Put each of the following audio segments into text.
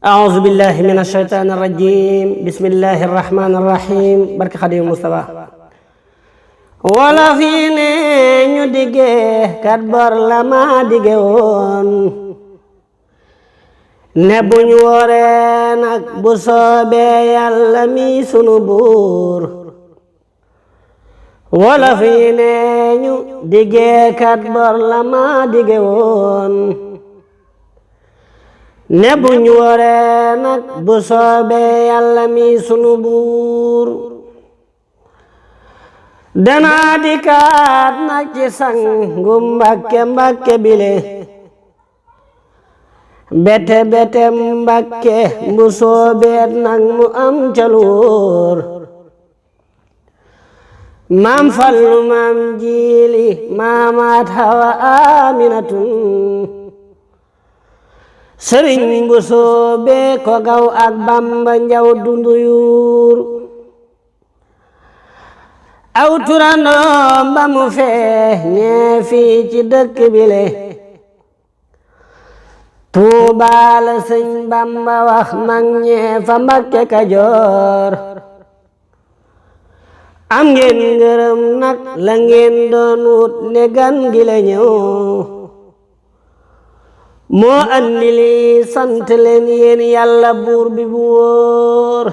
أعوذ بالله من الشيطان الرجيم بسم الله الرحمن الرحيم barke Xadim Mustafa wala fii ne ñu digge kat bor la ma digge woon ne buñ wooree nag bu soobee Yàlla mi sunu buur wala fii ne ñu digge kat bor la ma digge woon ne buñ wooree nag bu soobee Yàlla mi sunu buur danaa dikkaat nag ci sangu Mbàkke bile bete Mbàkke bu soobeet nag mu am ca lu wóor maam Fallu maam Jiili maamaat Hawa Aminatun sëriñ bu soobee ko gaw ak Bamba njaw dundu yuur aw turandoom ba mu feeñee fii ci dëkk bile Tuubaa la sëñ Bamba wax mag ñee fa Mbàkke Kajoor am ngeen ngërëm nag la ngeen doon wut ne gan gi la ñëw moo andi lii sant leen yéen Yàlla buur bi bu wóor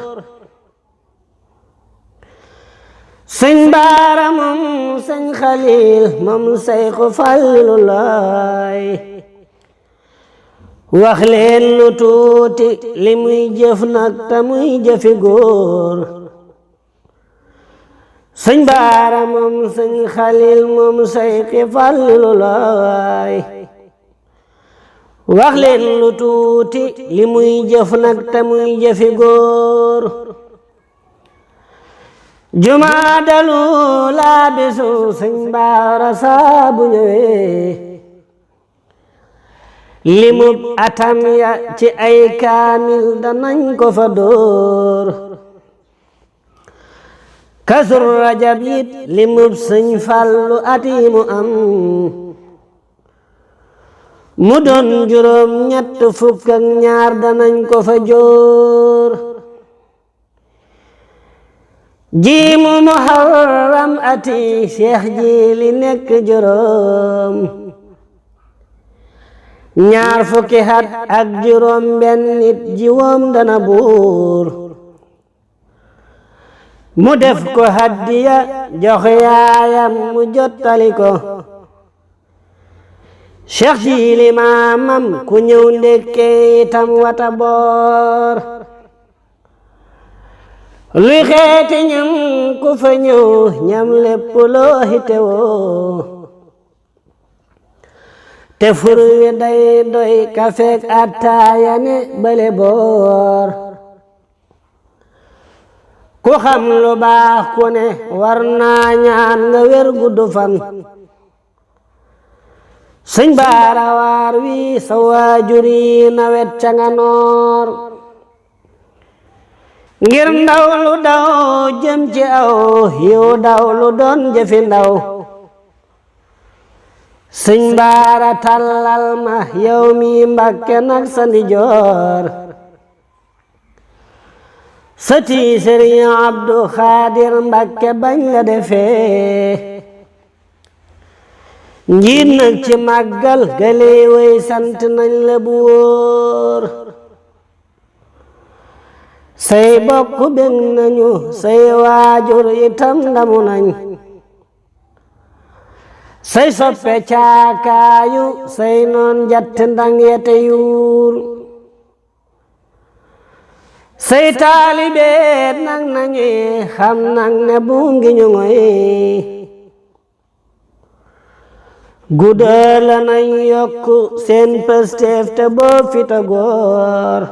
sëñ Baara moom sëñ Xaliil moom Seyxu Fallilu laay wax leen lu tuuti li muy jëf nag te muy jëfi góor sëñ Baara moom sëñ Xaliil moom Seyxu Fallilu laay wax leen lu tuuti li muy jëf nag te muy jëfi góor jumaadalu laa bisu sëñ Baara saa bu ñëwee limub atam ya ci ay kaamil danañ ko fa dóor kasur rajab it limub sëñ Fallu at yi mu am mu doon juróom ñett fukk ak ñaar danañ ko fa jóor jiimu muharram ati Seex Jiili nekk juróom ñaar fukki at ak juróom benn nit jiwoom dana buur mu def ko haddiya jox yaayam mu jottali ko Seex Jiili maamam ku ñëw ndekke itam wata boor luy xeeti ñam ku fa ñëw ñam lépp loo hitewoo te fur wi day doy kafeek attaaya ne bale boor ku xam lu baax ku ne war naa ñaan nga wér guddu fan sëñ Baara waar wi sa waajur yi nawet ca nga noor ngir ndaw lu daw jëm ci aw yiw daw lu doon jëfi ndaw sëñ Baara tàllal ma yow mi Mbàkke nag sa ndijoor sëti Sëriñ Abdu Xaadir Mbàkke bañ la defee njiit nag ci màggal gale way sant nañ la bu wóor say bokk bég nañu say waajur itam ndamu nañ say soppe caakaayu say noon jatt ndang yete yuur say taalibeet nag nañu xam nag ne buum gi ñu ngoy guddal nañ yokku seen pësteef te boo fita góor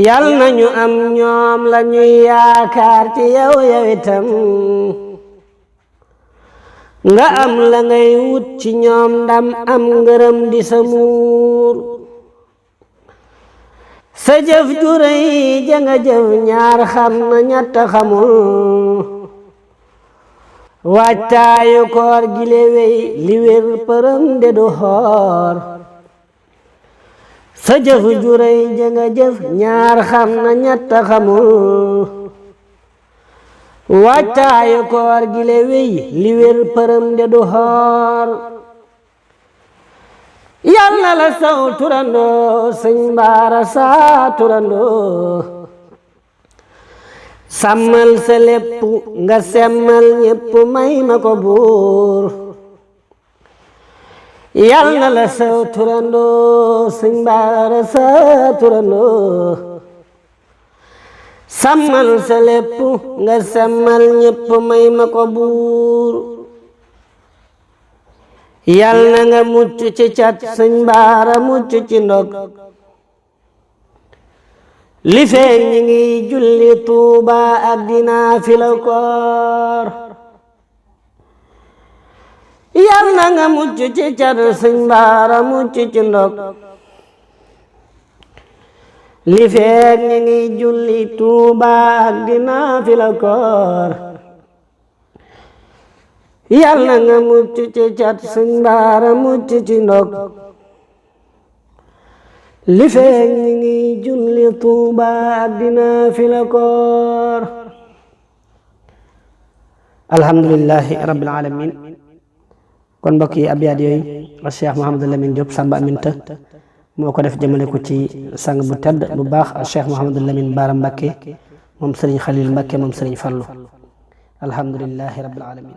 yal nañu am ñoom la ñuy yaakaar ci yow itam nga am la ngay wut ci ñoom ndam am ngërëm di sa muur sa jëf ju rëy ja nga jëf ñaar xam na ñett xamul waajtaayu koor gi le wey li wér përëm de du xoor sa jëf ju rëy ja nga jëf ñaar xam na ñett xamul waajtaayu koor gi le wéy li wér përëm de du xoor yal na la saw turandoo sëñ Baara saa turandoo sàmmal sa lépp nga semmal ñépp may ma ko buur yal na la saw turandoo sëñ Baara saa turandoo sàmmal sa lépp nga semmal ñépp may ma ko buur yal na nga mucc ci cat sëñ Baara mucc ci ndog li feeñ ñi ngi julli Tuuba ak dinaa fila koor yal na nga mucc ci cat sëñ Baara mucc ci ndog li feeñ ñi ngi julli Tuuba ak dinaa fila koor yal na nga mucc ci cat sëñ Baara mucc ci ndog li feeñ ñi ngi julli Tuuba ak dinaa fila koor alhamdulillahi rabbil alamin kon mbokk yi abyaat yooyu Cheikh Mouhamadou Lamine Diop Samba Aminta moo ko def jëmale ko ci sang bu tedd bu baax Cheikh Mouhamadou Lamine Bara Mbacké moom Serigne Khalil Mbacké moom Serigne Fallou alhamdulillahi rabbil alamin